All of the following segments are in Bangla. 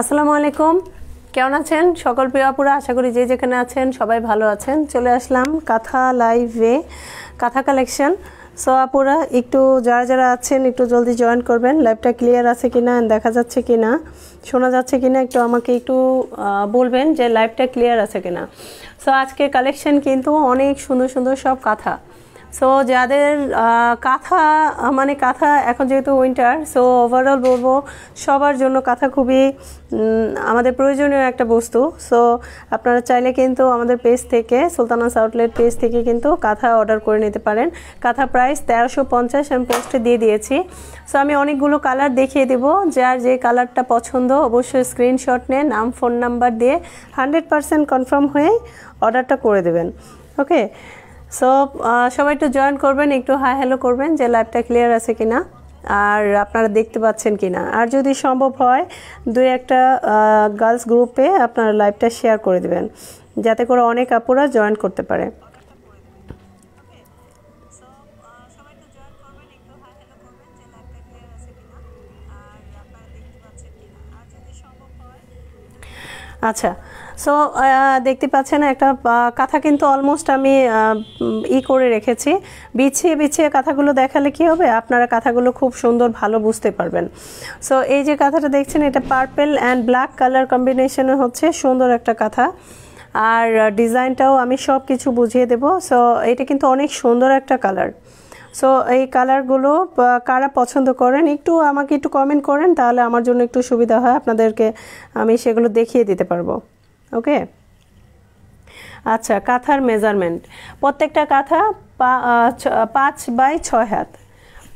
আসসালামু আলাইকুম, কেমন আছেন সকল প্রিয় আপুরা? আশা করি যে যেখানে আছেন সবাই ভালো আছেন। চলে আসলাম কাঁথা লাইভে, কাঁথা কালেকশন। সো আপুরা একটু যারা যারা আছেন একটু জলদি জয়েন করবেন। লাইভটা ক্লিয়ার আছে কিনা, দেখা যাচ্ছে কিনা, শোনা যাচ্ছে কিনা একটু আমাকে একটু বলবেন যে লাইভটা ক্লিয়ার আছে কিনা। সো আজকে কালেকশন কিন্তু অনেক সুন্দর সুন্দর সব কাঁথা। সো যাদের কাঁথা মানে কাঁথা এখন যেহেতু উইন্টার, সো ওভারঅল বলবো সবার জন্য কাঁথা খুবই আমাদের প্রয়োজনীয় একটা বস্তু। সো আপনারা চাইলে কিন্তু আমাদের পেজ থেকে, সুলতানাস আউটলেট পেজ থেকে কিন্তু কাঁথা অর্ডার করে নিতে পারেন। কাঁথা প্রাইস 1350 আমি পোস্টে দিয়ে দিয়েছি। সো আমি অনেকগুলো কালার দেখিয়ে দেব, যার যে কালারটা পছন্দ অবশ্যই স্ক্রিনশট নিয়ে নাম ফোন নাম্বার দিয়ে 100% কনফার্ম হয়ে অর্ডারটা করে দেবেন। ওকে, সো সবাই একটু জয়েন করবেন, একটু হাই হ্যালো করবেন যে লাইভটা ক্লিয়ার আছে কিনা আর আপনারা দেখতে পাচ্ছেন কিনা। আর যদি সম্ভব হয় দুই একটা গার্লস গ্রুপে আপনারা লাইভটা শেয়ার করে দেবেন, যাতে করে অনেক আপুরা জয়েন করতে পারে। আচ্ছা, সো দেখতে পাচ্ছেন একটা কাঁথা কিন্তু অলমোস্ট আমি করে রেখেছি। বিছিয়ে বিছিয়ে কাঁথাগুলো দেখালে কি হবে, আপনারা কাঁথাগুলো খুব সুন্দর ভালো বুঝতে পারবেন। সো এই যে কাঁথাটা দেখছেন, এটা পার্পল অ্যান্ড ব্ল্যাক কালার কম্বিনেশনে হচ্ছে সুন্দর একটা কাঁথা। আর ডিজাইনটাও আমি সব কিছু বুঝিয়ে দেব। সো এটা কিন্তু অনেক সুন্দর একটা কালার। সো এই কালারগুলো কারা পছন্দ করেন একটু আমাকে একটু কমেন্ট করেন, তাহলে আমার জন্য একটু সুবিধা হয়, আপনাদেরকে আমি সেগুলো দেখিয়ে দিতে পারবো। ওকে, আচ্ছা, কাঁথার মেজারমেন্ট প্রত্যেকটা কাঁথা 5x6 হাত,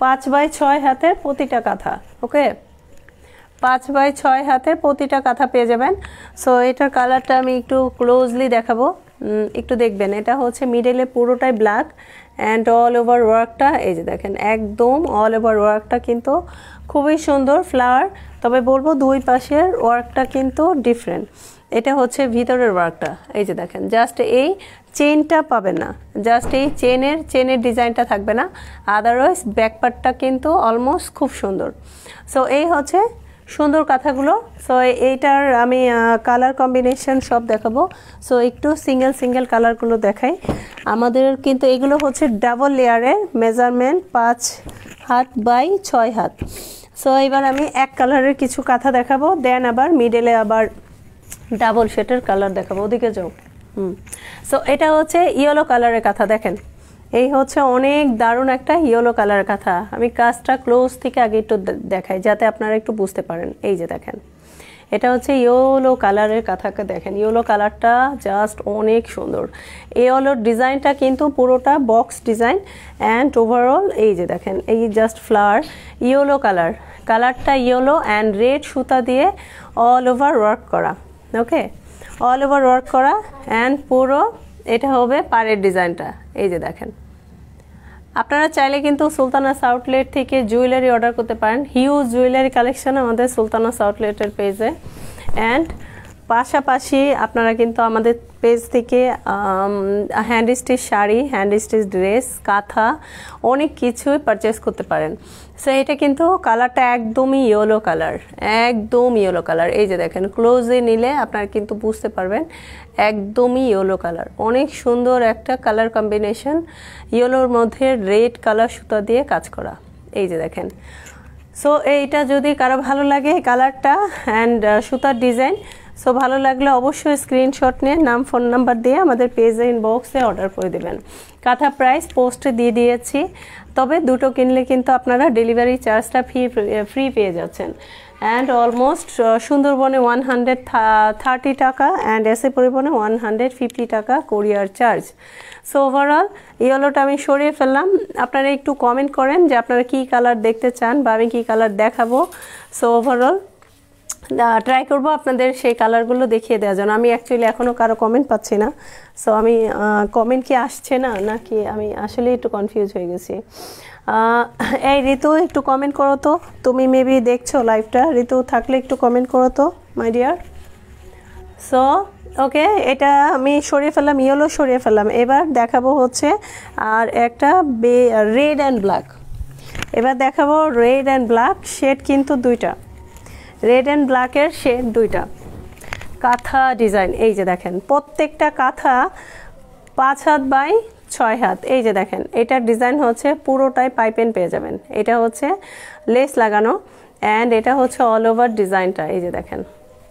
5x6 হাতের প্রতিটা কাঁথা। ওকে, 5x6 হাতের প্রতিটা কাঁথা পেয়ে যাবেন। সো এটার কালারটা আমি একটু ক্লোজলি দেখাবো, একটু দেখবেন। এটা হচ্ছে মিডলে পুরোটাই ব্ল্যাক অ্যান্ড অল ওভার ওয়ার্কটা এই যে দেখেন, একদম অল ওভার ওয়ার্কটা কিন্তু খুবই সুন্দর ফ্লাওয়ার। তবে বলবো দুই পাশের ওয়ার্কটা কিন্তু ডিফারেন্ট। এটা হচ্ছে ভিতরের ওয়ার্কটা এই যে দেখেন, জাস্ট এই চেনটা পাবেন না, জাস্ট এই চেনের ডিজাইনটা থাকবে না, আদারওয়াইজ ব্যাকপার্টটা কিন্তু অলমোস্ট খুব সুন্দর। সো এই হচ্ছে সুন্দর কাঁথাগুলো। সো এইটার আমি কালার কম্বিনেশন সব দেখাবো। সো একটু সিঙ্গেল কালারগুলো দেখাই। আমাদের কিন্তু এগুলো হচ্ছে ডাবল লেয়ারের মেজারমেন্ট, 5 হাত বাই 6 হাত। সো এবার আমি এক কালারের কিছু কাঁথা দেখাবো, দেন আবার মিডলে আবার ডাবল শেডের কালার দেখাবো। ওদিকে যাও। সো এটা হচ্ছে ইয়েলো কালারের কাঁথা। দেখেন, এই হচ্ছে অনেক দারুণ একটা ইয়েলো কালারের কাঁথা। আমি কাজটা ক্লোজ থেকে আগে একটু দেখাই যাতে আপনারা একটু বুঝতে পারেন। এই যে দেখেন, এটা হচ্ছে ইয়েলো কালারের কাঁথাকে দেখেন, ইয়েলো কালারটা জাস্ট অনেক সুন্দর। ইয়েলোর ডিজাইনটা কিন্তু পুরোটা বক্স ডিজাইন অ্যান্ড ওভারঅল এই যে দেখেন, এই জাস্ট ফ্লাওয়ার ইয়েলো কালারটা ইয়েলো অ্যান্ড রেড সুতা দিয়ে অল ওভার ওয়ার্ক করা। ওকে, অল ওভার ওয়ার্ক করা অ্যান্ড পুরো এটা হবে পাড়ের ডিজাইনটা এই যে দেখেন। আপনারা চাইলে কিন্তু সুলতানাস আউটলেট থেকে জুয়েলারি অর্ডার করতে পারেন। হিউজ জুয়েলারি কালেকশন আমাদের সুলতানাস আউটলেটের পেজে। অ্যান্ড পাশাপাশি আপনারা কিন্তু আমাদের পেজ থেকে hand stitch sari, hand stitch dress, কাঁথা অনেক কিছুই পারচেস করতে পারেন। সো এটা কিন্তু কালারটা একদমই ইয়েলো কালার, একদম ইয়েলো কালার। এই যে দেখেন, ক্লোজে নিলে আপনারা কিন্তু বুঝতে পারবেন একদমই ইয়েলো কালার। অনেক সুন্দর একটা কালার কম্বিনেশন, ইয়েলোর মধ্যে রেড কালার সুতা দিয়ে কাজ করা এই যে দেখেন। সো এইটা যদি কারো ভালো লাগে কালারটা অ্যান্ড সুতার ডিজাইন, সো ভালো লাগলে অবশ্যই স্ক্রিনশট নিয়ে নাম ফোন নাম্বার দিয়ে আমাদের পেজে ইনবক্সে অর্ডার করে দেবেন। কাঁথা প্রাইস পোস্টে দিয়ে দিয়েছি, তবে দুটো কিনলে কিন্তু আপনারা ডেলিভারি চার্জটা ফ্রি পেয়ে যাচ্ছেন। অ্যান্ড অলমোস্ট সুন্দরবনে 130 টাকা অ্যান্ড এসে পরিবহনে 150 টাকা কোরিয়ার চার্জ। সো ওভারঅল ইয়েলোটা আমি সরিয়ে ফেললাম। আপনারা একটু কমেন্ট করেন যে আপনারা কী কালার দেখতে চান বা আমি কী কালার দেখাবো। সো ওভারঅল ট্রাই করবো আপনাদের সেই কালারগুলো দেখিয়ে দেওয়ার জন্য। আমি অ্যাকচুয়ালি এখনও কারো কমেন্ট পাচ্ছি না। সো আমি কমেন্ট কি আসছে না নাকি আমি আসলে একটু কনফিউজ হয়ে গেছি। এই ঋতু একটু কমেন্ট করো তো, তুমি মেবি দেখছো লাইভটা। ঋতু থাকলে একটু কমেন্ট করো তো মাই ডিয়ার। সো ওকে, এটা আমি সরিয়ে ফেললাম, ইয়েলো সরিয়ে ফেললাম। এবার দেখাবো হচ্ছে আর একটা রেড অ্যান্ড ব্ল্যাক। এবার দেখাবো রেড অ্যান্ড ব্ল্যাক শেড কিন্তু দুইটা। রেড অ্যান্ড ব্ল্যাকের শেড দুইটা। কাঁথা ডিজাইন এই যে দেখেন, প্রত্যেকটা কাঁথা 5 হাত বাই 6 হাত। এই যে দেখেন, এটার ডিজাইন হচ্ছে পুরোটাই পাইপেন পেয়ে যাবেন। এটা হচ্ছে লেস লাগানো অ্যান্ড এটা হচ্ছে অল ওভার ডিজাইনটা। এই যে দেখেন,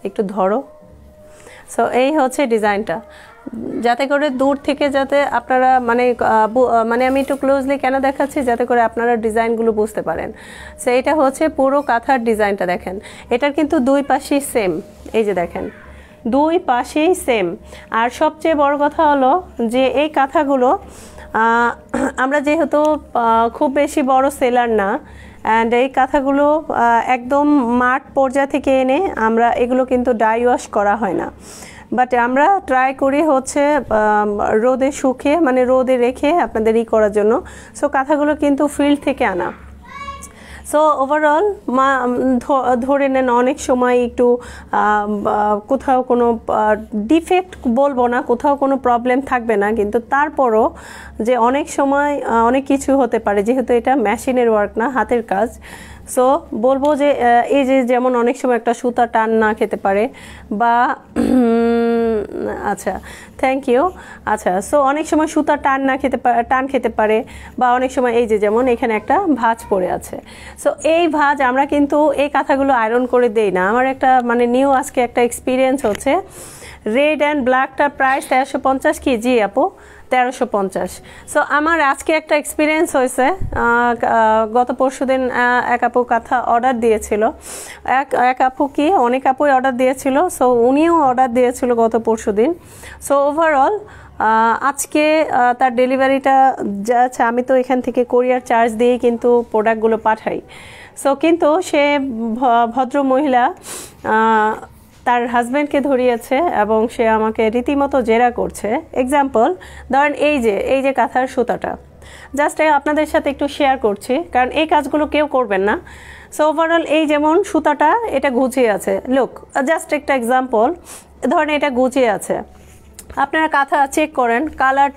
একটু ধরো। সো এই হচ্ছে ডিজাইনটা, যাতে করে দূর থেকে যাতে আপনারা মানে আমি একটু ক্লোজলি কেন দেখাচ্ছি, যাতে করে আপনারা ডিজাইনগুলো বুঝতে পারেন। সো এটা হচ্ছে পুরো কাঁথার ডিজাইনটা দেখেন। এটার কিন্তু দুই পাশেই সেম। এই যে দেখেন, দুই পাশেই সেম। আর সবচেয়ে বড় কথা হলো যে এই কাঁথাগুলো আমরা যেহেতু খুব বেশি বড় সেলার না, অ্যান্ড এই কাঁথাগুলো একদম মাঠ পর্যায় থেকে এনে আমরা এগুলো কিন্তু ডাই ওয়াশ করা হয় না, বাট আমরা ট্রাই করি হচ্ছে রোদে শুকিয়ে মানে রোদে রেখে আপনাদের করার জন্য। সো কাঁথাগুলো কিন্তু ফিল্ড থেকে আনা। সো ওভারঅল ধরে নেন অনেক সময় একটু কোথাও কোনো ডিফেক্ট বলবো না, কোথাও কোনো প্রবলেম থাকবে না, কিন্তু তারপরও যে অনেক সময় অনেক কিছু হতে পারে, যেহেতু এটা মেশিনের ওয়ার্ক না, হাতের কাজ। সো বলবো যে এই যে যেমন অনেক সময় একটা সুতা টান না খেতে পারে বা আচ্ছা থ্যাংক ইউ। আচ্ছা, সো অনেক সময় সুতা টান খেতে পারে বা অনেক সময় এই যে যেমন এখানে একটা ভাঁজ পড়ে আছে। সো এই ভাঁজ আমরা কিন্তু এই কাঁথাগুলো আয়রন করে দেই না। আমার একটা মানে নিউ আজকে একটা এক্সপিরিয়েন্স হচ্ছে, রেড অ্যান্ড ব্ল্যাকটার প্রাইস 1350 কি? জি আপু 1350। সো আমার আজকে একটা এক্সপিরিয়েন্স হয়েছে, গত পরশুদিন এক আপু কাঁথা অর্ডার দিয়েছিল। এক আপু কি অনেক আপুই অর্ডার দিয়েছিল, সো উনিও অর্ডার দিয়েছিল গত পরশুদিন। সো ওভারঅল আজকে তার ডেলিভারিটা যাচ্ছে, আমি তো এখান থেকে কোরিয়ার চার্জ দিয়ে কিন্তু প্রোডাক্টগুলো পাঠাই। সো কিন্তু সে ভদ্র মহিলা তার হাজব্যান্ডকে ধরিয়েছে এবং সে আমাকে রীতিমতো জেরা করছে। এক্সাম্পল ধরেন এই যে কাঁথার সুতাটা, জাস্ট আপনাদের সাথে একটু শেয়ার করছি, কারণ এই কাজগুলো কেউ করবেন না। সো ওভারঅল এই যেমন সুতাটা এটা গুছিয়ে আছে, লুক জাস্ট একটা এক্সাম্পল, ধরেন এটা গুছিয়ে আছে। আপনারা কাঁথা চেক করেন কালার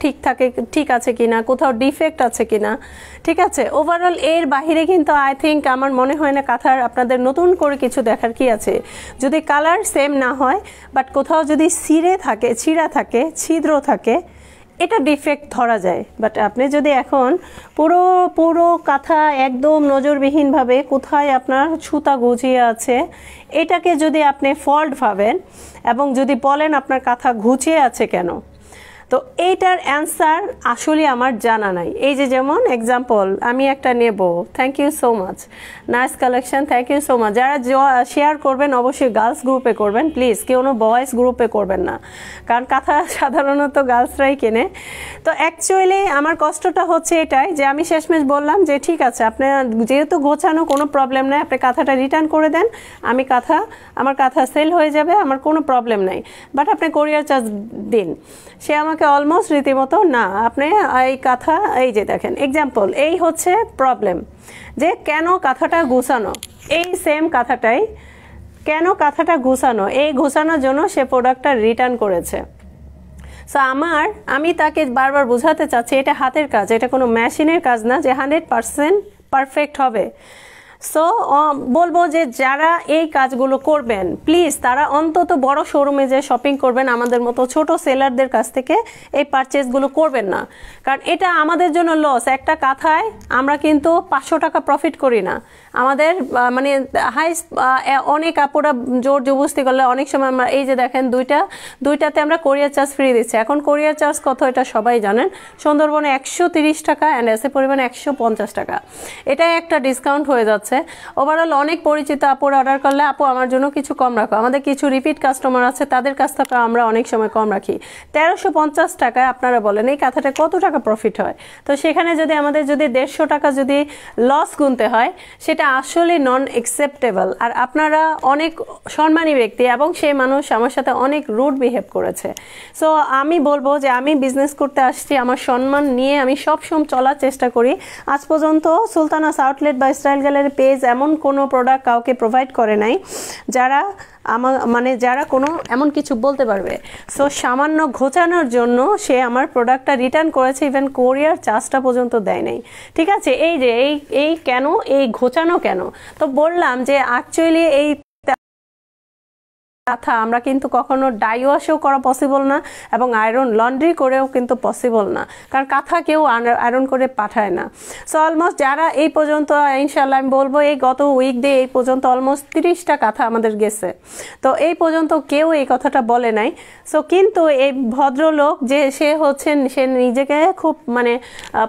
ঠিক আছে কিনা, কোথাও ডিফেক্ট আছে কিনা, ঠিক আছে। ওভারঅল এর বাহিরে কিন্তু আই থিঙ্ক আমার মনে হয় না কাঁথার আপনাদের নতুন করে কিছু দেখার কি আছে। যদি কালার সেম না হয় বাট কোথাও যদি ছিঁড়া থাকে ছিদ্র থাকে, এটা ডিফেক্ট ধরা যায়। বাট আপনি যদি এখন পুরো কাঁথা একদম নজরবিহীনভাবে কোথায় আপনার সুতা গুছিয়ে আছে এটাকে যদি আপনি ফল্ট ভাবেন এবং যদি বলেন আপনার কাঁথা গুছিয়ে আছে কেন, তো এইটার অ্যান্সার আসলে আমার জানা নাই। এই যে যেমন এক্সাম্পল আমি একটা নেব, thank you so much nice collection, thank you so much. যারা শেয়ার করবেন অবশ্যই গার্লস গ্রুপে করবেন প্লিজ, কেউ বয়েজ গ্রুপে করবেন না, কারণ কাঁথা সাধারণত গার্লসরাই কেনে। তো অ্যাকচুয়ালি আমার কষ্টটা হচ্ছে এটাই যে আমি শেষমেশ বললাম যে ঠিক আছে আপনার যেহেতু গোছানো কোনো প্রবলেম নাই, আপনি কাঁথাটা রিটার্ন করে দেন, আমার কাঁথা সেল হয়ে যাবে, আমার কোনো প্রবলেম নাই, বাট আপনি কোরিয়ার চার্জ দিন। সে আমাকে অলমোস্ট রীতিমতো না আপনি এই কাঁথা এই যে দেখেন এক্সাম্পল, এই হচ্ছে প্রবলেম যে কেন কাঁথাটা গুছানো, এই সেম কাঁথাটাই কেন কাঁথাটা গুছানো, এই গুছানোর জন্য সে প্রোডাক্টটা রিটার্ন করেছে। সো আমি তাকে বারবার বোঝাতে চাচ্ছি এটা হাতের কাজ, এটা কোনো মেশিনের কাজ না যে 100% পারফেক্ট হবে। সো বলবো যে যারা এই কাজগুলো করবেন প্লিজ তারা অন্তত বড় শোরুমে যে শপিং করবেন, আমাদের মতো ছোট সেলারদের কাছ থেকে এই পারচেসগুলো করবেন না, কারণ এটা আমাদের জন্য লস। একটা কাঁথায় আমরা কিন্তু 500 টাকা প্রফিট করি না, আমাদের মানে অনেক আপুরা জোর জবরদস্তি করলে অনেক সময় আমরা এই যে দেখেন দুইটাতে আমরা কোরিয়ার চার্জ ফ্রি দিচ্ছি। এখন কোরিয়ার চার্জ কত এটা সবাই জানেন, সুন্দরবনে 130 টাকা অ্যান্ড এসে পরিমাণে 150 টাকা, এটা একটা ডিসকাউন্ট হয়ে যাচ্ছে। ওভারঅল অনেক পরিচিত আপুরা অর্ডার করলে আপু আমার জন্য কিছু কম রাখো, আমাদের কিছু রিপিট কাস্টমার আছে তাদের কাছ থেকে আমরা অনেক সময় কম রাখি। 1350 টাকায় আপনারা বলেন এই কাঁথাটা কত টাকা প্রফিট হয়, তো সেখানে যদি আমাদের যদি 150 টাকা যদি লস গুনতে হয় সেটা আসলে নন অ্যাকসেপ্টেবল। আর আপনারা অনেক সম্মানী ব্যক্তি এবং সেই মানুষ আমার সাথে অনেক রুড বিহেভ করেছে। সো আমি বলবো যে আমি বিজনেস করতে আসছি, আমার সম্মান নিয়ে আমি সবসময় চলার চেষ্টা করি। আজ পর্যন্ত সুলতানাস আউটলেট বা স্টাইল গ্যালারি পেজ এমন কোনো প্রোডাক্ট কাউকে প্রোভাইড করে নাই যারা কোনো এমন কিছু বলতে পারবে। সো সামান্য ঘোচানোর জন্য সে আমার প্রোডাক্টটা রিটার্ন করেছে, ইভেন কোরিয়ার চার্জটা পর্যন্ত দেয় নাই। ঠিক আছে, এই যে এই কেন এই ঘোচানো কেন, তো বললাম যে অ্যাকচুয়ালি এই কাঁথা আমরা কিন্তু কখনো ডাই ওয়াশও করা পসিবল না এবং আয়রন লন্ড্রি করেও কিন্তু পসিবল না, কারণ কাঁথা কেউ আয়রন করে পাঠায় না। সো অলমোস্ট যারা এই পর্যন্ত, ইনশাল্লাহ আমি বলবো এই গত উইক ডে এই পর্যন্ত অলমোস্ট 30টা কাঁথা আমাদের গেছে, তো এই পর্যন্ত কেউ এই কথাটা বলে নাই। সো কিন্তু এই ভদ্রলোক যে সে হচ্ছেন, সে নিজেকে খুব মানে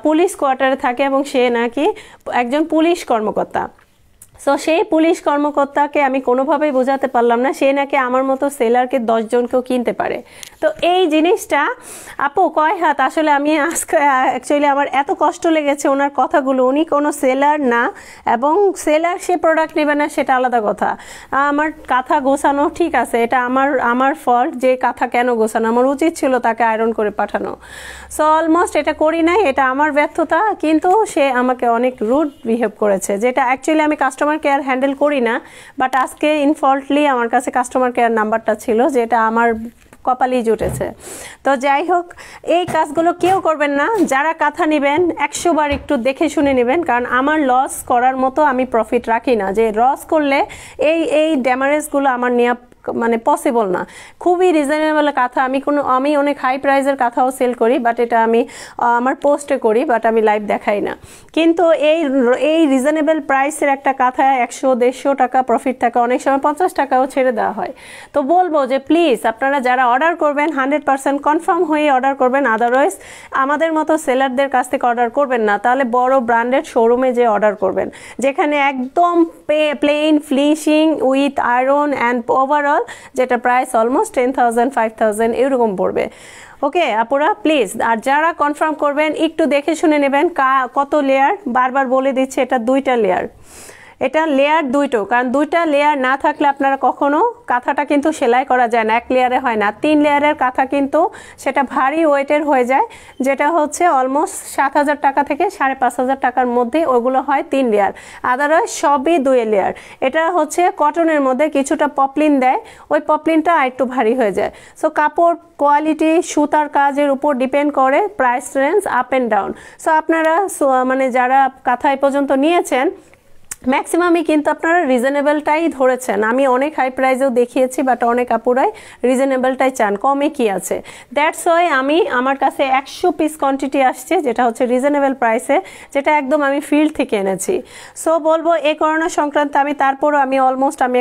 পুলিশ কোয়ার্টারে থাকে এবং সে নাকি একজন পুলিশ কর্মকর্তা। সো সেই পুলিশ কর্মকর্তাকে আমি কোনোভাবেই বোঝাতে পারলাম না সে নাকি আমার মতো সেলারকে 10 জনকেও কিনতে পারে। তো এই জিনিসটা আপু কয় হাত, আসলে আমি আজকে অ্যাকচুয়ালি আমার এত কষ্ট লেগেছে ওনার কথাগুলো। উনি কোনো সেলার না, এবং সেলার সে প্রোডাক্ট নেবে না সেটা আলাদা কথা। আমার কাঁথা গোছানো ঠিক আছে, এটা আমার ফল্ট যে কাঁথা কেন গোছানো, আমার উচিত ছিল তাকে আয়রন করে পাঠানো। সো অলমোস্ট এটা করি নাই, এটা আমার ব্যর্থতা, কিন্তু সে আমাকে অনেক রুড বিহেভ করেছে, যেটা অ্যাকচুয়ালি আমি কাস্টমার কেয়ার হ্যান্ডেল করি না, বাট আজকে ইনফল্টলি আমার কাছে কাস্টমার কেয়ার নাম্বারটা ছিল, যেটা আমার কপালেই জুটেছে। তো যাই হোক, এই কাজগুলো কেউ করবেন না। যারা কাঁথা নেবেন 100 বার একটু দেখে শুনে নেবেন, কারণ আমার লস করার মতো আমি প্রফিট রাখি না, যে লস করলে এই ড্যামারেজগুলো আমার নেওয়া মানে পসিবল না। খুবই রিজনেবল কাঁথা, আমি অনেক হাই প্রাইসের কাঁথাও সেল করি, বাট এটা আমি আমার পোস্টে করি, বাট আমি লাইভ দেখাই না। কিন্তু এই রিজনেবল প্রাইসের একটা কাঁথায় 100-150 টাকা প্রফিট থাকে, অনেক সময় 50 টাকাও ছেড়ে দেওয়া হয়। তো বলবো যে প্লিজ আপনারা যারা অর্ডার করবেন 100% কনফার্ম হয়ে অর্ডার করবেন, আদারওয়াইজ আমাদের মতো সেলারদের কাছ থেকে অর্ডার করবেন না, তাহলে বড় ব্র্যান্ডেড শোরুমে যে অর্ডার করবেন, যেখানে একদম plain finishing with iron and overall যেটা প্রাইস অলমোস্ট 10,000 5,000 এরকম পড়বে। ওকে আপুরা প্লিজ, আর যারা কনফার্ম করবেন একটু দেখে শুনে নেবেন কত লেয়ার, বারবার বলে দিচ্ছে এটা 2টা লেয়ার, এটা লেয়ার 2টো, কারণ 2টা লেয়ার না থাকলে আপনারা কখনো কাঁথাটা কিন্তু সেলাই করা যায় না, 1 লেয়ারে হয় না। 3 লেয়ারের কাঁথা কিন্তু সেটা ভারী ওয়েটের হয়ে যায়, যেটা হচ্ছে অলমোস্ট 7,000 টাকা থেকে 5,500 টাকার মধ্যে ওগুলো হয় 3 লেয়ার, আদারওয়াইজ সবই 2 লেয়ার। এটা হচ্ছে কটনের মধ্যে কিছুটা পপলিন দেয়, ওই পপলিনটা একটু ভারী হয়ে যায়। সো কাপড় কোয়ালিটি, সুতার কাজের উপর ডিপেন্ড করে price range up and down. So আপনারা মানে যারা কাঁথা এই পর্যন্ত নিয়েছেন ম্যাক্সিমামই কিন্তু আপনারা রিজনেবলটাই ধরেছেন। আমি অনেক হাই প্রাইসেও দেখিয়েছি, বাট অনেক আপুরাই রিজনেবলটাই চান, কমে কি আছে। দ্যাটস ওয়াই আমার কাছে 100 পিস কোয়ান্টিটি আসছে, যেটা হচ্ছে রিজনেবল প্রাইসে, যেটা একদম আমি ফিল্ড থেকে এনেছি। সো বলবো এই করোনা সংক্রান্ত তারপরও আমি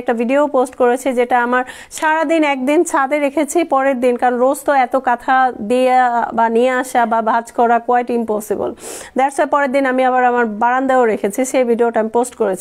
একটা ভিডিও পোস্ট করেছি, যেটা আমার সারাদিন একদিন ছাদে রেখেছি, পরের দিন, কারণ রোজ তো এত কাঁথা দিয়ে বা নিয়ে আসা বা ভাঁজ করা কোয়াইট ইম্পসিবল। দ্যাটস ওয়াই পরের দিন আমি আবার আমার বারান্দায়ও রেখেছি, সেই ভিডিওটা আমি পোস্ট করেছিলাম।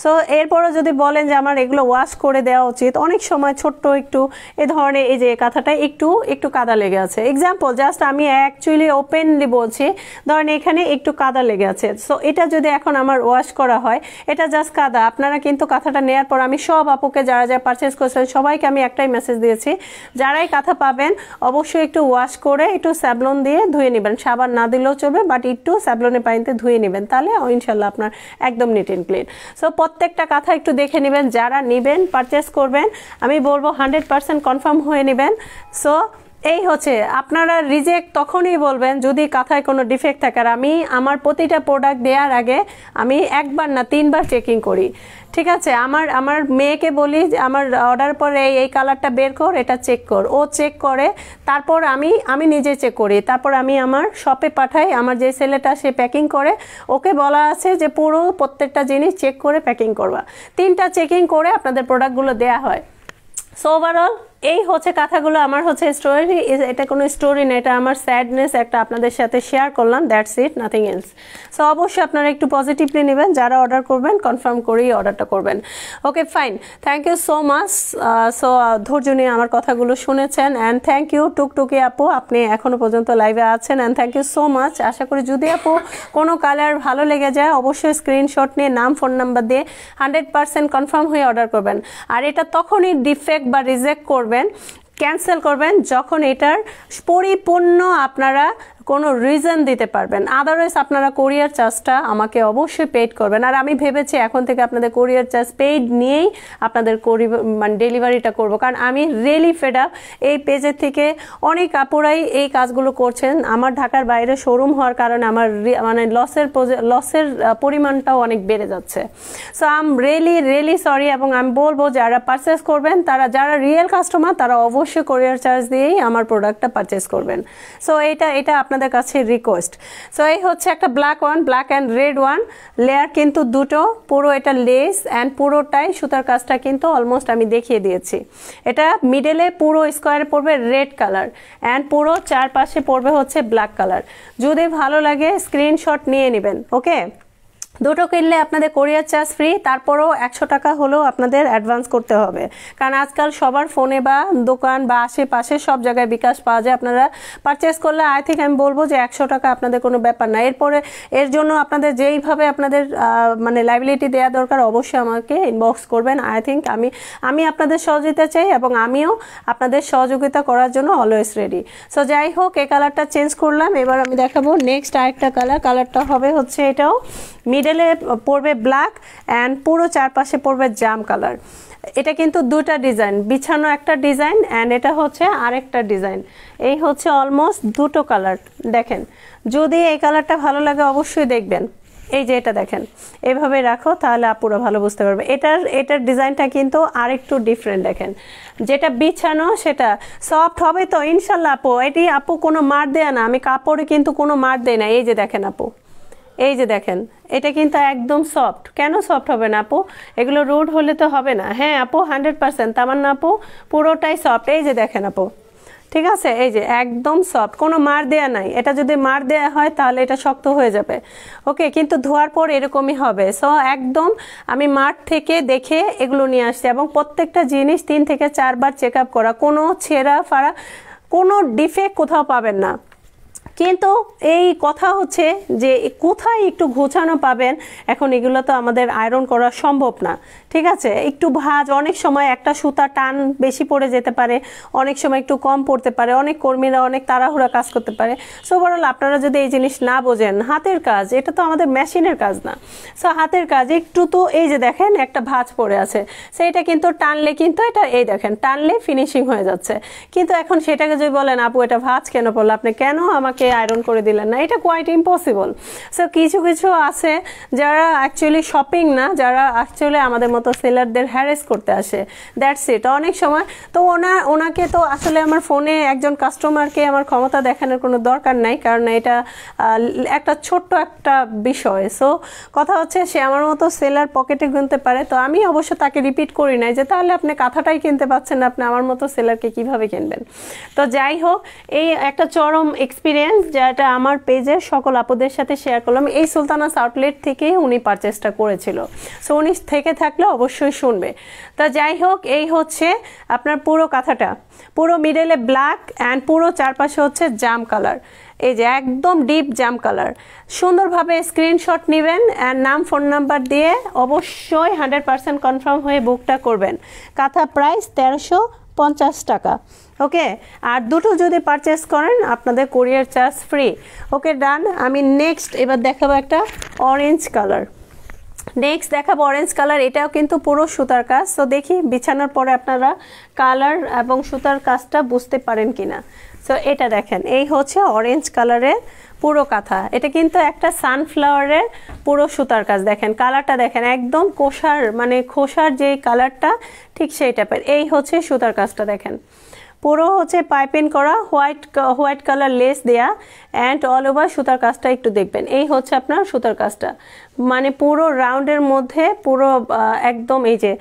সো এরপরও যদি বলেন যে আমার এগুলো ওয়াশ করে দেওয়া উচিত, অনেক সময় ছোট্ট একটু এই ধরনের এই যে কাঁথাটা একটু কাদা লেগে আছে, এক্সাম্পল জাস্ট আমি অ্যাকচুয়ালি ওপেনলি বলছি, ধরেন এখানে একটু কাদা লেগে আছে। সো এটা যদি এখন আমার ওয়াশ করা হয়, এটা জাস্ট কাদা, আপনারা কিন্তু কাঁথাটা নেওয়ার পর আমি সব আপুকে যারা পারচেস করেছেন সবাইকে আমি একটাই মেসেজ দিয়েছি, যারাই কাঁথা পাবেন অবশ্যই একটু ওয়াশ করে একটু স্যাভলন দিয়ে ধুয়ে নেবেন, সাবান না দিলেও চলবে, বাট একটু স্যাভলনের পানিতে ধুয়ে নেবেন, তাহলে ইনশাল্লাহ আপনার একদম নিট এন্ড ক্লিন। সো প্রত্যেকটা কাঁথা একটু দেখে নেবেন, যারা নেবেন পারচেস করবেন আমি বলবো 100% কনফার্ম হয়ে নেবেন। সো এই হচ্ছে, আপনারা রিজেক্ট তখনই বলবেন যদি কাঁথায় কোনো ডিফেক্ট থাকে। আর আমি আমার প্রতিটা প্রোডাক্ট দেওয়ার আগে আমি 1বার না 3বার চেকিং করি, ঠিক আছে। আমার মেয়েকে বলি আমার অর্ডার পরে এই কালারটা বের কর, এটা চেক কর, ও চেক করে, তারপর আমি নিজে চেক করি, তারপর আমি আমার শপে পাঠাই, আমার যে ছেলেটা সে প্যাকিং করে, ওকে বলা আছে যে পুরো প্রত্যেকটা জিনিস চেক করে প্যাকিং করবা। 3টা চেকিং করে আপনাদের প্রোডাক্টগুলো দেয়া হয়। সো ওভারঅল এই হচ্ছে কথাগুলো, আমার হচ্ছে স্টোরি, এটা কোনো স্টোরি না, এটা আমার স্যাডনেস একটা আপনাদের সাথে শেয়ার করলাম, that's it, nothing else. So অবশ্যই আপনারা একটু পজিটিভলি নেবেন, যারা অর্ডার করবেন কনফার্ম করেই অর্ডারটা করবেন। Okay fine, thank you so much. So ধৈর্য নিয়ে আমার কথাগুলো শুনেছেন, অ্যান্ড থ্যাংক ইউ টুকটুকি আপু, আপনি এখনো পর্যন্ত লাইভে আছেন, and thank you so much. আশা করি যদি আপু কোনো কালার ভালো লেগে যায় অবশ্যই স্ক্রিনশট নিয়ে নাম ফোন নাম্বার দিয়ে 100% কনফার্ম হয়ে অর্ডার করবেন। আর এটা তখনই ডিফেক্ট বা রিজেক্ট করবেন, ক্যান্সেল করবেন যখন এটার পরিপূর্ণ আপনারা কোনো রিজন দিতে পারবেন, আদারওয়াইজ আপনারা কোরিয়ার চার্জটা আমাকে অবশ্যই পেড করবেন। আর আমি ভেবেছি এখন থেকে আপনাদের কোরিয়ার চার্জ পেড নিয়েই আপনাদের মানে ডেলিভারিটা করব, কারণ আমি রিয়েলি ফেড আপ। এই পেজের থেকে অনেক আপুরাই এই কাজগুলো করছেন। আমার ঢাকার বাইরে শোরুম হওয়ার কারণে আমার মানে লসের পরিমাণটাও অনেক বেড়ে যাচ্ছে। So I am really sorry, এবং আমি বলবো যারা পারচেস করবেন, যারা রিয়েল কাস্টমার তারা অবশ্যই কোরিয়ার চার্জ দিয়েই আমার প্রোডাক্টটা পারচেস করবেন। সো এটা আপনাদের কাছে রিকোয়েস্ট। সো এই হচ্ছে একটা black and red one layer, কিন্তু দুটো, পুরো এটা লেস অ্যান্ড পুরোটাই সুতার কাজটা কিন্তু অলমোস্ট আমি দেখিয়ে দিয়েছি। এটা মিডলে পুরো স্কোয়ারে পড়বে রেড কালার অ্যান্ড পুরো চারপাশে পড়বে হচ্ছে ব্ল্যাক কালার। যদি ভালো লাগে স্ক্রিনশট নিয়ে নেবেন। ওকে, দুটো কিনলে আপনাদের কোরিয়ার চার্জ ফ্রি, তারপরেও 100 টাকা হলেও আপনাদের অ্যাডভান্স করতে হবে, কারণ আজকাল সবার ফোনে বা দোকান বা আশেপাশে সব জায়গায় বিকাশ পাওয়া যায়। আপনারা পারচেস করলে আই থিঙ্ক আমি বলবো যে 100 টাকা আপনাদের কোনো ব্যাপার না। এরপরে এর জন্য আপনাদের যেইভাবে আপনাদের মানে লাইবিলিটি দেওয়া দরকার অবশ্যই আমাকে ইনবক্স করবেন। আই থিঙ্ক আমি আপনাদের সহযোগিতা চাই এবং আমিও আপনাদের সহযোগিতা করার জন্য অলওয়েজ রেডি। সো যাই হোক, এই কালারটা চেঞ্জ করলাম। এবার আমি দেখাবো নেক্সট আরেকটা কালারটা হবে হচ্ছে এটাও মিডলে পড়বে ব্ল্যাক অ্যান্ড পুরো চারপাশে পড়বে জাম কালার। এটা কিন্তু দুটা ডিজাইন, বিছানো একটা ডিজাইন অ্যান্ড এটা হচ্ছে আরেকটা ডিজাইন। এই হচ্ছে অলমোস্ট দুটো কালার। দেখেন, যদি এই কালারটা ভালো লাগে অবশ্যই দেখবেন। এই যে এটা দেখেন, এভাবে রাখো তাহলে আপুরা ভালো বুঝতে পারবে। এটার ডিজাইনটা কিন্তু আরেকটু ডিফারেন্ট। দেখেন, যেটা বিছানো সেটা সফট হবে তো ইনশাল্লাহ আপু। আপু কোনো মার দেয়া না, আমি কাপড়ে কিন্তু কোনো মার দেয় না। এই যে দেখেন আপু, এই যে দেখেন, এটা কিন্তু একদম সফট। কেন সফট হবে না আপু? এগুলো রুড হলে তো হবে না। হ্যাঁ আপু, 100% তামান্না আপু, পুরোটাই সফট। এই যে দেখেন আপু, ঠিক আছে, এই যে একদম সফট, কোনো মার দেয়া নাই। এটা যদি মার দেয়া হয় তাহলে এটা শক্ত হয়ে যাবে। ওকে, কিন্তু ধোয়ার পর এরকমই হবে। সো একদম আমি মাঠ থেকে দেখে এগুলো নিয়ে আসছি এবং প্রত্যেকটা জিনিস 3 থেকে 4 বার চেক আপ করা, কোনো ছেঁড়া ফাড়া কোনো ডিফেক্ট কোথাও পাবেন না। কিন্তু এই কথা হচ্ছে যে কোথায় একটু ঘোচানো পাবেন, এখন এগুলো তো আমাদের আয়রন করা সম্ভব না। ঠিক আছে, একটু ভাঁজ, অনেক সময় একটা সুতা টান বেশি পড়ে যেতে পারে, অনেক সময় একটু কম পড়তে পারে, অনেক কর্মীরা অনেক তাড়াহুড়া কাজ করতে পারে। সো ওভারঅল আপনারা যদি এই জিনিস না বোঝেন, হাতের কাজ, এটা তো আমাদের মেশিনের কাজ না। সো হাতের কাজ একটু তো, এই যে দেখেন একটা ভাঁজ পড়ে আছে, সেইটা কিন্তু টানলে কিন্তু এটা, এই দেখেন টানলে ফিনিশিং হয়ে যাচ্ছে। কিন্তু এখন সেটাকে যদি বলেন আপু এটা ভাঁজ কেন পড়লো, আপনি কেন আমাকে আয়রন করে দিলেন না, এটা কোয়াইট ইম্পসিবল। সো কিছু আছে যারা অ্যাকচুয়ালি শপিং না, যারা অ্যাকচুয়ালি আমাদের মতো সেলারদের হ্যারেস করতে আসে, দ্যাটস ইট। অনেক সময় তো ওনাকে তো আসলে আমার ফোনে একজন কাস্টমারকে আমার ক্ষমতা দেখানোর কোনো দরকার নাই, কারণ এটা একটা ছোট্ট একটা বিষয়। সো কথা হচ্ছে সে আমার মতো সেলার পকেটে গুনতে পারে, তো আমি অবশ্য তাকে রিপিট করি নাই যে তাহলে আপনি কাঁথাটাই কিনতে পাচ্ছেন না, আপনি আমার মতো সেলারকে কিভাবে কিনবেন। তো যাই হোক, এই একটা চরম এক্সপিরিয়েন্স যেটা আমার পেজের সকল আপুদের সাথে শেয়ার করলাম। এই সুলতানাস আউটলেট থেকেই উনি পারচেসটা করেছিল। সো উনি থেকে থাকলে অবশ্যই শুনবে। তো যাই হোক, এই হচ্ছে আপনার পুরো কাঁথাটা, পুরো মিডলে ব্ল্যাক অ্যান্ড পুরো চারপাশে হচ্ছে জাম কালার। এই যে একদম ডিপ জাম কালার। সুন্দরভাবে স্ক্রিনশট নেবেন অ্যান্ড নাম ফোন নাম্বার দিয়ে অবশ্যই 100% কনফার্ম হয়ে বুকটা করবেন। কাঁথা প্রাইস 1350 টাকা। ওকে, আর দুটো যদি পারচেস করেন আপনাদের কোরিয়ার চার্জ ফ্রি। ওকে, ডান। আমি নেক্সট এবার দেখাবো একটা অরেঞ্জ কালার। অরেঞ্জ কালার, এটাও কিন্তু পুরো সুতার কাজ। তো দেখি বিছানোর পরে আপনারা কালার এবং সুতার কাজটা বুঝতে পারেন কিনা। সো এটা দেখেন, এই হচ্ছে অরেঞ্জ কালারের পুরো কাঁথা। এটা কিন্তু একটা সানফ্লাওয়ারের পুরো সুতার কাজ। দেখেন কালারটা, দেখেন একদম খোসার যে কালারটা ঠিক সেই টাইপের। এই হচ্ছে সুতার কাজটা, দেখেন পুরো হচ্ছে পাইপিং করা, হোয়াইট কালার লেস দেয়া অ্যান্ড অল ওভার সুতার কাজটা একটু দেখবেন। এই হচ্ছে আপনার সুতার কাজটা, মানে পুরো রাউন্ডের মধ্যে পুরো একদম এই যে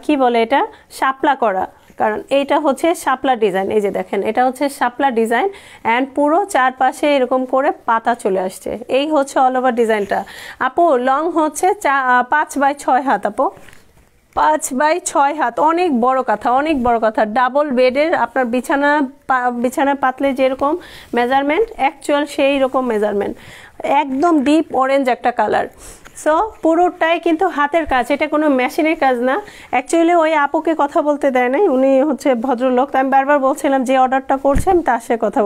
কি বলে এটা, শাপলা করা, কারণ এইটা হচ্ছে শাপলা ডিজাইন। এই যে দেখেন, এটা হচ্ছে শাপলা ডিজাইন অ্যান্ড পুরো চারপাশে এরকম করে পাতা চলে আসছে। এই হচ্ছে অল ওভার ডিজাইনটা। আপু লং হচ্ছে 5x6 হাত। আপু 5x6 হাত, অনেক বড় কথা। ডাবল বেডের আপনার বিছানা পাতলে যেরকম মেজারমেন্ট, অ্যাকচুয়াল সেই রকম মেজারমেন্ট। একদম ডিপ অরেঞ্জ একটা কালার। সো পুরোটাই কিন্তু হাতের কাজ, এটা কোনো মেশিনের কাজ না। অ্যাকচুয়ালি ওই আপুকে কথা বলতে দেয় নাই, উনি হচ্ছে ভদ্রলোক। তো আমি বারবার বলছিলাম যে অর্ডারটা করছেন তার সাথে কথা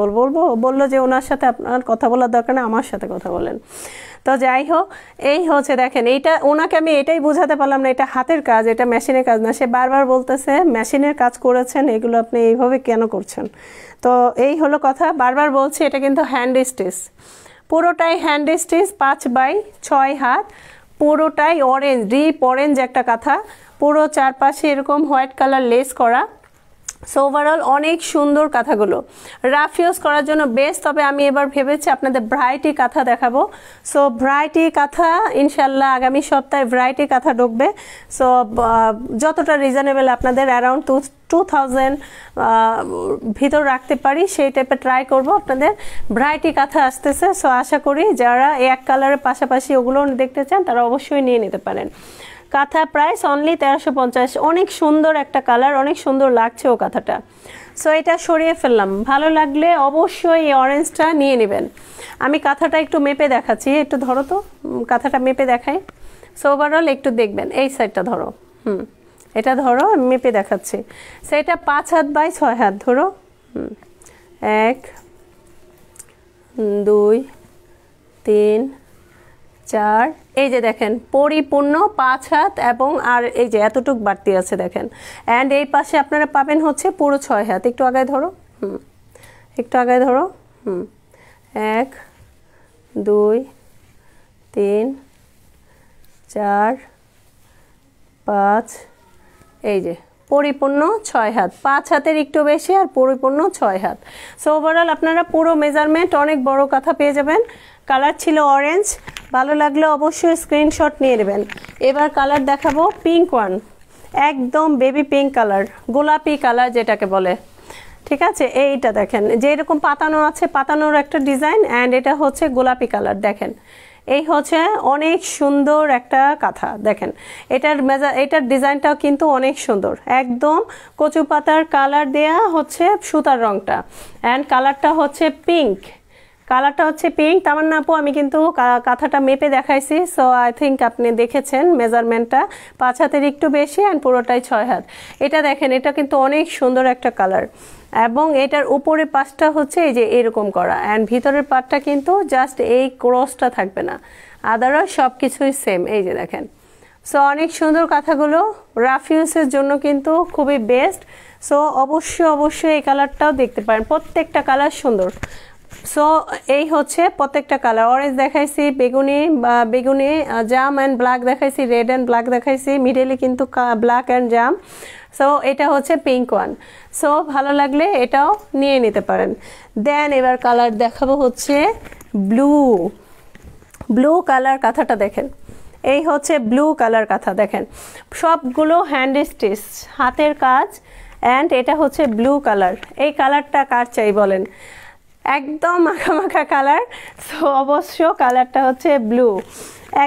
বললো যে ওনার সাথে আপনার কথা বলার দরকার না, আমার সাথে কথা বলেন। তো যাই হোক, এই হচ্ছে দেখেন, এইটা ওনাকে আমি এটাই বোঝাতে পারলাম না এটা হাতের কাজ, এটা মেশিনের কাজ না। সে বারবার বলতেছে মেশিনের কাজ করেছেন, এগুলো আপনি এইভাবে কেন করছেন। তো এই হলো কথা, বারবার বলছি এটা কিন্তু হ্যান্ড স্টিচ, পুরোটাই হ্যান্ড স্টিচ, 5x6 হাত, পুরোটাই অরেঞ্জ, ডিপ অরেঞ্জ একটা কাঁথা, পুরো চারপাশে এরকম হোয়াইট কালার লেস করা। সো ওভারঅল অনেক সুন্দর কাঁথাগুলো, রাফ ইউজ করার জন্য বেস্ট। তবে আমি এবার ভেবেছি আপনাদের ভ্যারাইটি কাঁথা দেখাবো। সো ভ্যারাইটি কাঁথা ইনশাল্লাহ আগামী সপ্তাহে ভ্যারাইটি কাঁথা ঢুকবে। সো যতটা রিজনেবল আপনাদের অ্যারাউন্ড 2000 ভিতর রাখতে পারি সেই টাইপের ট্রাই করব। আপনাদের ভ্যারাইটি কাঁথা আসতেছে। সো আশা করি যারা এক কালারের পাশাপাশি ওগুলো দেখতে চান তারা অবশ্যই নিয়ে নিতে পারেন। কাঁথা প্রাইস অনলি 1350। অনেক সুন্দর একটা কালার, অনেক সুন্দর লাগছে ও কাঁথাটা। সো এটা সরিয়ে ফেললাম, ভালো লাগলে অবশ্যই এই অরেঞ্জটা নিয়ে নেবেন। আমি কাঁথাটা একটু মেপে দেখাচ্ছি, একটু ধরো তো, কাঁথাটা মেপে দেখাই। সো ওভারঅল একটু দেখবেন, এই সাইডটা ধরো, এটা ধরো, আমি মেপে দেখাচ্ছি। সো এটা 5 হাত বাই 6 হাত ধরো, 1 2 3 4, এই যে দেখেন পরিপূর্ণ 5 হাত, এবং আর এই যে এতটুক বাড়তি আছে দেখেন। অ্যান্ড এই পাশে আপনারা পাবেন হচ্ছে পুরো 6 হাত। একটু আগায় ধরো, একটু আগায় ধরো, 1 2 3 4 5, এই যে পরিপূর্ণ 6 হাত, 5 হাতের একটু বেশি আর পরিপূর্ণ 6 হাত। সো ওভারঅল আপনারা পুরো মেজারমেন্ট অনেক বড় কাঁথা পেয়ে যাবেন। কালার ছিল অরেঞ্জ, ভালো লাগলে অবশ্যই স্ক্রিনশট নিয়ে নেবেন। এবার কালার দেখাবো পিঙ্ক ওয়ান, একদম বেবি পিঙ্ক কালার, গোলাপি কালার যেটাকে বলে, ঠিক আছে। এইটা দেখেন যে এরকম পাতানো আছে, পাতানোর একটা ডিজাইন, অ্যান্ড এটা হচ্ছে গোলাপি কালার। দেখেন এই হচ্ছে অনেক সুন্দর একটা কাঁথা, দেখেন এটার ডিজাইনটাও কিন্তু অনেক সুন্দর, একদম কচু পাতার কালার দেয়া হচ্ছে সুতার রংটা, অ্যান্ড কালারটা হচ্ছে পিঙ্ক, কালারটা হচ্ছে পিঙ্ক। তামান্না আপু আমি কিন্তু কাঁথাটা মেপে দেখাইছি। সো আই থিঙ্ক আপনি দেখেছেন মেজারমেন্টটা, 5 হাতের একটু বেশি অ্যান্ড পুরোটাই 6 হাত। এটা দেখেন, এটা কিন্তু অনেক সুন্দর একটা কালার, এবং এটার উপরে পাশটা হচ্ছে এই যে এরকম করা, অ্যান্ড ভিতরের পাটটা কিন্তু জাস্ট এই ক্রসটা থাকবে না, আদারওয়াইজ সব কিছুই সেম। এই যে দেখেন, সো অনেক সুন্দর কাঁথাগুলো রাফ ইউজের জন্য কিন্তু খুবই বেস্ট। সো অবশ্যই এই কালারটাও দেখতে পারেন, প্রত্যেকটা কালার সুন্দর। সো এই হচ্ছে প্রত্যেকটা কালার, অরেঞ্জ দেখাইছি, বেগুনি জাম অ্যান্ড ব্ল্যাক দেখাইছি, রেড অ্যান্ড ব্ল্যাক দেখাইছি, মিডলে কিন্তু ব্ল্যাক অ্যান্ড জাম। সো এটা হচ্ছে পিঙ্ক ওয়ান। সো ভালো লাগলে এটাও নিয়ে নিতে পারেন। দেন এবার কালার দেখাবো হচ্ছে ব্লু কালার কাঁথাটা দেখেন, এই হচ্ছে ব্লু কালার কাঁথা। দেখেন সবগুলো হ্যান্ড স্টিচ, হাতের কাজ, অ্যান্ড এটা হচ্ছে ব্লু কালার। এই কালারটা কার চাই বলেন, একদম মাখা কালার। সো অবশ্য কালারটা হচ্ছে ব্লু।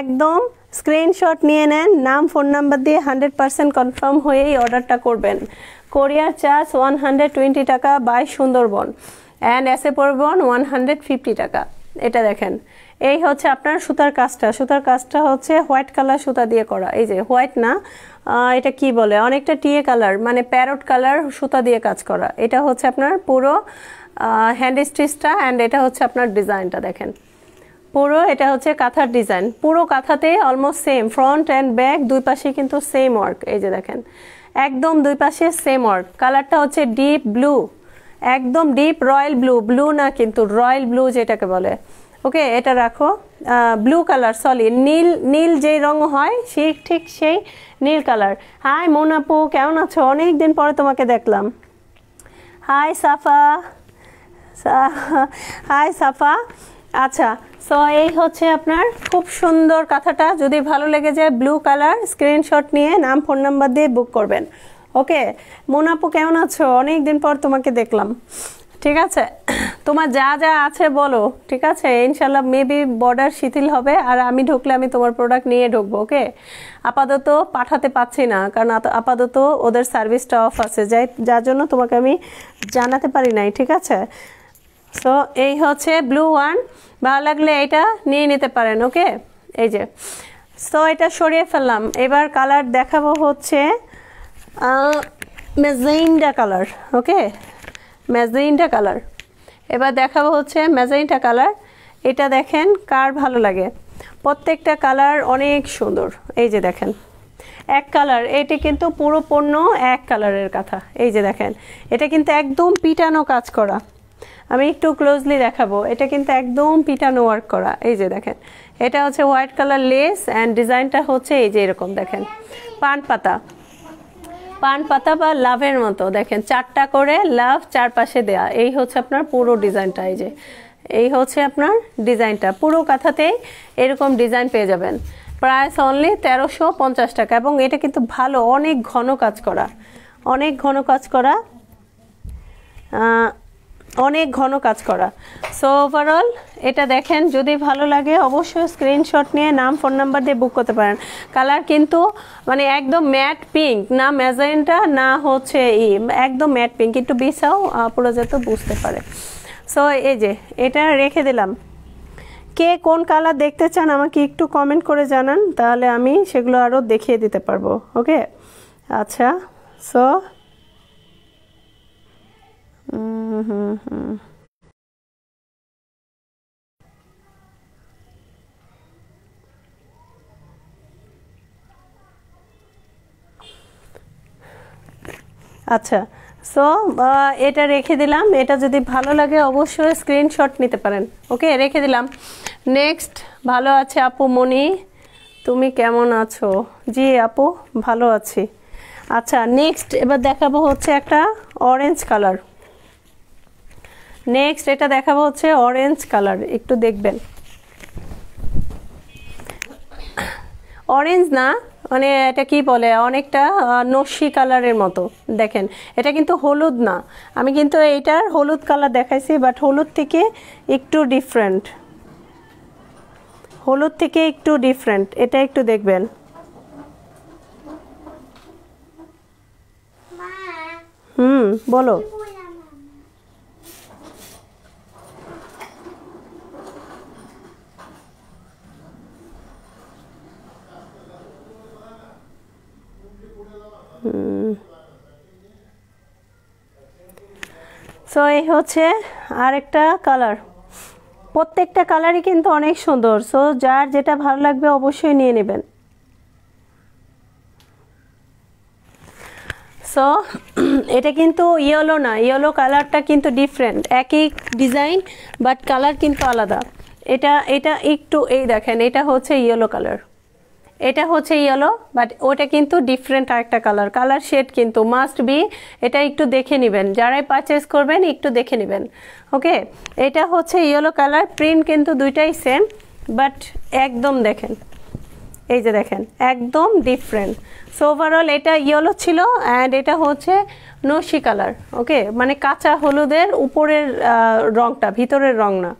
একদম স্ক্রিনশট নিয়ে নেন, নাম ফোন নাম্বার দিয়ে 100% কনফার্ম হয়েই অর্ডারটা করবেন। কোরিয়ার চার্জ 120 টাকা বাই সুন্দরবন, অ্যান্ড এসে পড়বেন 150 টাকা। এটা দেখেন, এই হচ্ছে আপনার সুতার কাজটা হচ্ছে হোয়াইট কালার সুতা দিয়ে করা। এই যে হোয়াইট না, এটা কি বলে, অনেকটা টিয়ে কালার, মানে প্যারট কালার সুতা দিয়ে কাজ করা। এটা হচ্ছে আপনার পুরো হ্যান্ড স্টিচটা, অ্যান্ড এটা হচ্ছে আপনার ডিজাইনটা দেখেন পুরো, এটা হচ্ছে কাঁথার ডিজাইন। পুরো কাঁথাতে almost same, front and back দুই পাশে কিন্তু সেম ওয়ার্ক। এই যে দেখেন একদম দুই পাশে সেম ওয়ার্ক। কালারটা হচ্ছে ডিপ ব্লু, একদম ডিপ রয়্যাল ব্লু না কিন্তু রয়্যাল ব্লু যেটাকে বলে। ওকে, এটা রাখো, ব্লু কালার, সরি নীল যেই রঙ হয় ঠিক সেই নীল কালার। হাই মোনাপু, কেমন আছো? অনেক দিন পরে তোমাকে দেখলাম। হাই সাফা। আচ্ছা, সো এই হচ্ছে আপনার খুব সুন্দর কাঁথাটা। যদি ভালো লেগে যায় ব্লু কালার, স্ক্রিনশট নিয়ে নাম ফোন নাম্বার দিয়ে বুক করবেন। ওকে মোনাপু, কেমন আছো? অনেক দিন পর তোমাকে দেখলাম। ঠিক আছে, তোমার যা আছে বলো। ঠিক আছে, ইনশাল্লাহ মেবি বর্ডার শিথিল হবে, আর আমি ঢুকলে আমি তোমার প্রোডাক্ট নিয়ে ঢুকবো। ওকে, আপাতত পাঠাতে পাচ্ছি না, কারণ আপাতত ওদের সার্ভিসটা অফ আছে, যার জন্য তোমাকে আমি জানাতে পারি নাই। ঠিক আছে, সো এই হচ্ছে ব্লু ওয়ান, ভালো লাগলে এটা নিয়ে নিতে পারেন। ওকে, এই যে সো এটা সরিয়ে ফেললাম। এবার কালার দেখাবো হচ্ছে ম্যাজেন্টা কালার। ওকে, ম্যাজেন্টা কালার। এবার দেখাবো হচ্ছে ম্যাজেন্টা কালার। এটা দেখেন কার ভালো লাগে, প্রত্যেকটা কালার অনেক সুন্দর। এই যে দেখেন এক কালার, এটি কিন্তু পুরো পণ্য এক কালারের কথা। এই যে দেখেন এটা কিন্তু একদম পিটানো কাজ করা। আমি একটু ক্লোজলি দেখাবো, এটা কিন্তু একদম পিটানো ওয়ার্ক করা। এই যে দেখেন এটা হচ্ছে হোয়াইট কালার লেস অ্যান্ড ডিজাইনটা হচ্ছে এই যে এরকম দেখেন পান পাতা বা লাভের মতো। দেখেন 4টা করে লাভ চারপাশে দেয়া। এই হচ্ছে আপনার পুরো ডিজাইনটা। এই যে এই হচ্ছে আপনার ডিজাইনটা, পুরো কাঁথাতেই এরকম ডিজাইন পেয়ে যাবেন। প্রাইস অনলি 1350 টাকা। এবং এটা কিন্তু ভালো, অনেক ঘন কাজ করা, অনেক ঘন কাজ করা, অনেক ঘন কাজ করা। সো ওভারঅল এটা দেখেন, যদি ভালো লাগে অবশ্যই স্ক্রিনশট নিয়ে নাম ফোন নাম্বার দিয়ে বুক করতে পারেন। কালার কিন্তু মানে একদম ম্যাট পিঙ্ক, না ম্যাজেন্টা না হচ্ছে একদম ম্যাট পিঙ্ক, একটু বিছাও পুরো যেত বুঝতে পারে। সো এই যে এটা রেখে দিলাম। কে কোন কালার দেখতে চান আমাকে একটু কমেন্ট করে জানান, তাহলে আমি সেগুলো আরও দেখিয়ে দিতে পারবো। ওকে, আচ্ছা। সো আচ্ছা, সো এটা রেখে দিলাম। এটা যদি ভালো লাগে অবশ্যই স্ক্রিনশট নিতে পারেন। ওকে, রেখে দিলাম। নেক্সট, ভালো আছে আপু মনি, তুমি কেমন আছো? জি আপু ভালো আছি। আচ্ছা নেক্সট এবার দেখাবো হচ্ছে একটা অরেঞ্জ কালার। নেক্সট এটা দেখাবো হচ্ছে অরেঞ্জ কালার, একটু দেখবেন। অরেঞ্জ না, মানে এটা কি বলে, অনেকটা নস্যি কালারের মতো। দেখেন এটা কিন্তু হলুদ না, আমি কিন্তু এইটার হলুদ কালার দেখাইছি, বাট হলুদ থেকে একটু ডিফারেন্ট, হলুদ থেকে একটু ডিফারেন্ট। এটা একটু দেখবেন। বলো। সো এই হচ্ছে আরেকটা কালার। প্রত্যেকটা কালারই কিন্তু অনেক সুন্দর। সো যার যেটা ভালো লাগবে অবশ্যই নিয়ে নেবেন। সো এটা কিন্তু ইয়েলো না, ইয়েলো কালারটা কিন্তু ডিফারেন্ট, একই ডিজাইন বাট কালার কিন্তু আলাদা। এটা একটু এই দেখেন, এটা হচ্ছে ইয়েলো কালার, এটা হচ্ছে ইয়েলো, বাট ওটা কিন্তু ডিফারেন্ট আরেকটা কালার। কালার শেড কিন্তু মাস্ট বি, এটা একটু দেখে নেবেন, যারাই পারচেস করবেন একটু দেখে নেবেন। ওকে, এটা হচ্ছে ইয়েলো কালার, প্রিন্ট কিন্তু দুইটাই সেম, বাট একদম দেখেন, এই যে দেখেন একদম ডিফারেন্ট। সো ওভারঅল এটা ইয়েলো ছিল অ্যান্ড এটা হচ্ছে নস্যি কালার। ওকে, মানে কাঁচা হলুদের উপরের রংটা, ভিতরের রং না।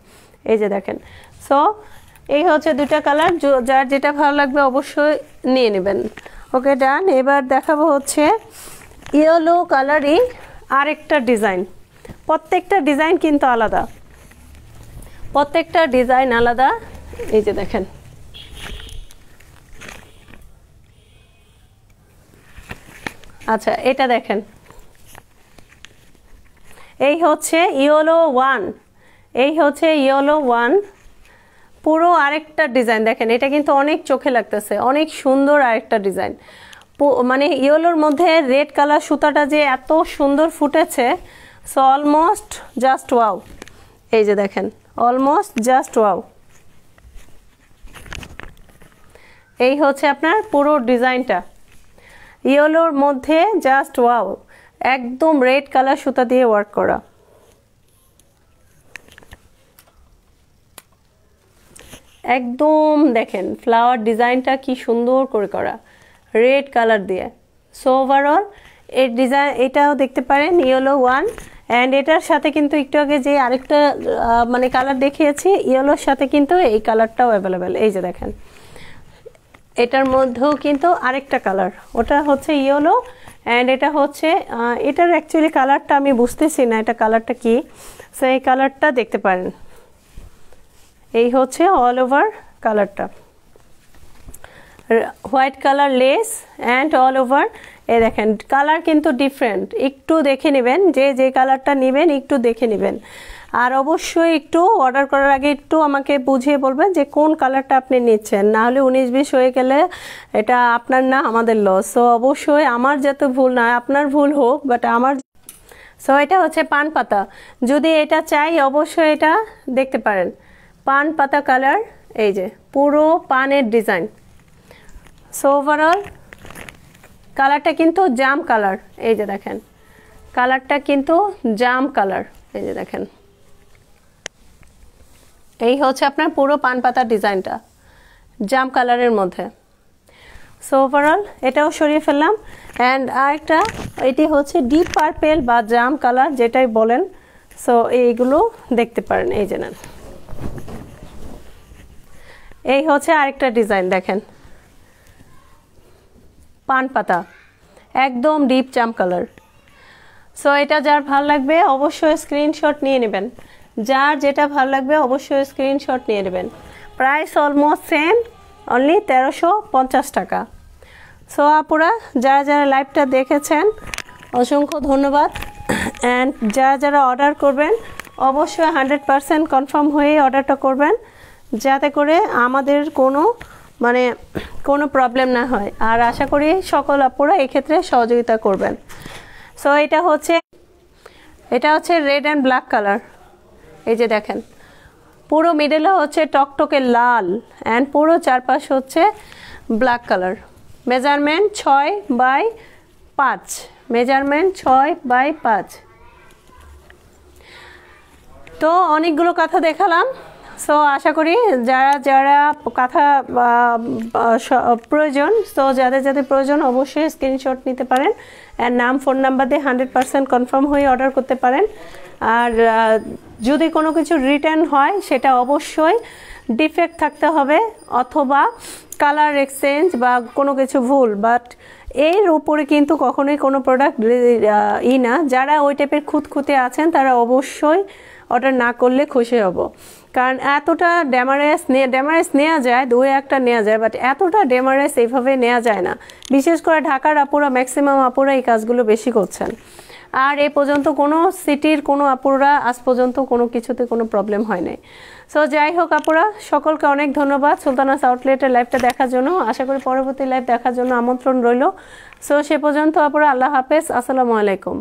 এই যে দেখেন। সো এই হচ্ছে দুটা কালার, যার যেটা ভালো লাগবে অবশ্যই নিয়ে নেবেন। ওকে ডান। এবার দেখাবো হচ্ছে ইয়েলো কালারই আরেকটা ডিজাইন। প্রত্যেকটা ডিজাইন কিন্তু আলাদা, প্রত্যেকটা ডিজাইন আলাদা। এই যে দেখেন, আচ্ছা এটা দেখেন, এই হচ্ছে ইয়েলো ওয়ান, এই হচ্ছে ইয়েলো ওয়ান, পুরো আরেকটা ডিজাইন। দেখেন এটা কিন্তু অনেক চোখে লাগতেছে, অনেক সুন্দর আরেকটা ডিজাইন। মানে ইয়েলোর মধ্যে রেড কালার সুতাটা যে এত সুন্দর ফুটেছে, সো অলমোস্ট জাস্ট ওয়াও। এই যে দেখেন অলমোস্ট জাস্ট ওয়াও। এই হচ্ছে আপনার পুরো ডিজাইনটা ইয়েলোর মধ্যে, জাস্ট ওয়াও, একদম রেড কালার সুতা দিয়ে ওয়ার্ক করা। একদম দেখেন ফ্লাওয়ার ডিজাইনটা কি সুন্দর করে করা রেড কালার দিয়ে। সো ওভারঅল এই ডিজাইন এটাও দেখতে পারেন ইয়েলো ওয়ান, অ্যান্ড এটার সাথে কিন্তু একটু আগে যে আরেকটা মানে কালার দেখিয়েছি ইয়েলোর সাথে কিন্তু এই কালারটাও অ্যাভেলেবেল। এই যে দেখেন এটার মধ্যেও কিন্তু আরেকটা কালার, ওটা হচ্ছে ইয়েলো অ্যান্ড এটা হচ্ছে এটার অ্যাকচুয়ালি কালারটা আমি বুঝতেছি না এটা কালারটা কি। সো এই কালারটা দেখতে পারেন, এই হচ্ছে অল ওভার কালারটা। White colour less and all over. এই দেখেন কালার কিন্তু ডিফারেন্ট, একটু দেখে নেবেন, যে কালারটা নেবেন একটু দেখে নেবেন। আর অবশ্যই একটু অর্ডার করার আগে একটু আমাকে বুঝিয়ে বলবেন যে কোন কালারটা আপনি নিচ্ছেন, না হলে 19-20 হয়ে গেলে এটা আপনার না আমাদের লস। সো অবশ্যই আমার যাতে ভুল না আপনার ভুল হোক, বাট আমার। সো এটা হচ্ছে পান পাতা, যদি এটা চাই অবশ্যই এটা দেখতে পারেন, পান পাতা কালার, এই যে পুরো পানের ডিজাইন। সো ওভারঅল কালারটা কিন্তু জাম কালার, এই যে দেখেন কালারটা কিন্তু জাম কালার, এই যে দেখেন এই হচ্ছে আপনার পুরো পান পাতার ডিজাইনটা জাম কালারের মধ্যে। সো ওভারঅল এটাও সরিয়ে ফেললাম। অ্যান্ড আরেকটা, এটি হচ্ছে ডিপ পার্পেল বা জাম কালার যেটাই বলেন। সো এইগুলো দেখতে পারেন, এই যে নেন, এই হচ্ছে আরেকটা ডিজাইন দেখেন, পান পাতা একদম ডিপ জাম কালার। সো এটা যার ভালো লাগবে অবশ্যই স্ক্রিনশট নিয়ে নেবেন, যার যেটা ভালো লাগবে অবশ্যই স্ক্রিনশট নিয়ে নেবেন। প্রাইস অলমোস্ট সেম, অনলি 1350 টাকা। সো আপুরা যারা যারা লাইভটা দেখেছেন অসংখ্য ধন্যবাদ। অ্যান্ড যারা যারা অর্ডার করবেন অবশ্যই 100% কনফার্ম হয়ে অর্ডারটা করবেন, যাতে করে আমাদের কোনো প্রবলেম না হয়। আর আশা করি সকল আপুরা এক্ষেত্রে সহযোগিতা করবেন। সো এটা হচ্ছে রেড অ্যান্ড ব্ল্যাক কালার, এই যে দেখেন পুরো মিডলে হচ্ছে টকটকে লাল অ্যান্ড পুরো চারপাশ হচ্ছে black colour. Measurement 6x5, measurement 6x5। তো অনেকগুলো কথা দেখালাম। সো আশা করি যারা যারা কথা প্রয়োজন, তো যাদের প্রয়োজন অবশ্যই স্ক্রিনশট নিতে পারেন, আর নাম ফোন নাম্বার দিয়ে 100% কনফার্ম হয়ে অর্ডার করতে পারেন। আর যদি কোনো কিছু রিটার্ন হয় সেটা অবশ্যই ডিফেক্ট থাকতে হবে অথবা কালার এক্সচেঞ্জ বা কোনো কিছু ভুল, বাট এর উপরে কিন্তু কখনোই কোনো প্রোডাক্ট না। যারা ওই টাইপের খুঁতখুঁতে আছেন তারা অবশ্যই অর্ডার না করলে খুশি হব, কারণ এতটা ড্যামারেজ নেওয়া যায়, 2-1টা নেওয়া যায়, বাট এতটা ড্যামারেজ এইভাবে নেওয়া যায় না। বিশেষ করে ঢাকার আপুরা, ম্যাক্সিমাম আপুরা এই কাজগুলো বেশি করছেন। আর এ পর্যন্ত কোনো সিটির কোনো আপুরা আজ পর্যন্ত কোনো কিছুতে কোনো প্রবলেম হয় নাই। সো যাই হোক আপুরা, সকলকে অনেক ধন্যবাদ সুলতানাস আউটলেটের লাইভটা দেখার জন্য। আশা করি পরবর্তী লাইভ দেখার জন্য আমন্ত্রণ রইল। সো সে পর্যন্ত আপুরা আল্লাহ হাফেজ, আসসালামু আলাইকুম।